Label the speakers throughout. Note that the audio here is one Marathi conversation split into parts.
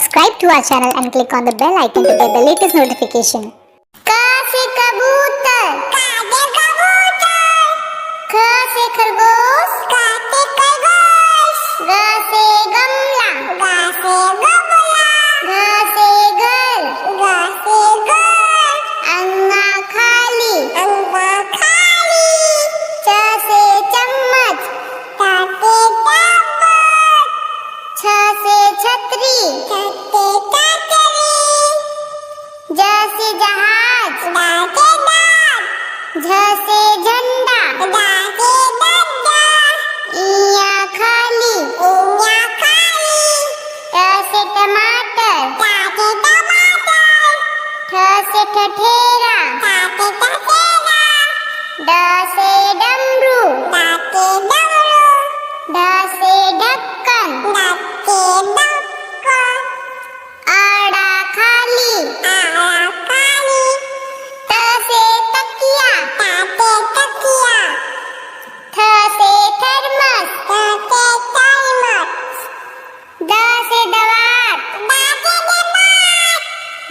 Speaker 1: subscribe to our channel and click on the bell icon to get the latest notification. क से कबूतर, क से कबूतर, ख से खरगोश, ख से खरगोश, ग से गमला, ग से गमला, घ से घर, घ से घर, अंगा खाली, अंगा खाली, च से चम्मच, च से चम्मच, छ से छतरी, छ से छतरी, ज से जहाज, ज से जहाज, झ से झंडा, झ से झंडा, इया खाली, इया खाली, ट से टमाटर, ट से टमाटर, ठ से ठठेरा, ठ से ठठेरा, ड से डमरू, ड से डमरू, ढ से ढक्कन, ढ से ढक्कन, आड़ा खाली, आड़ा खाली, त से तकिया, त से तकिया, थ से थर्मस, थ से थर्मस, द से दवात, द से दवात,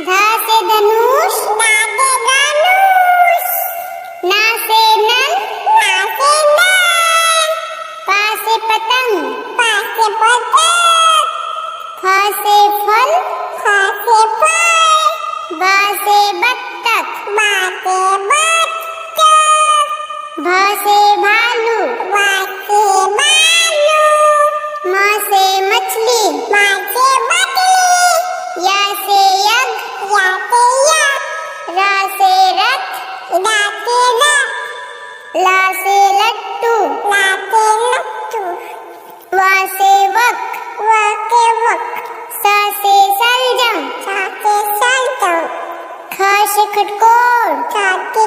Speaker 1: ध से धनुष, ध से धनुष, न से नल, न से नल, प से पतंग, प से पतंग, फ से फल, फ से फल, ब से बत्तख, ब से बत्तख, भ से भालू, भ से भालू, म से मछली, म से मछली, य से यज्ञ, य से यज्ञ, र से रथ, र से रथ, ल से लट्टू, ल से लट्टू, व से वक, व से वक, स से सलजम, स से सलजम, ख से खटकोर, ख से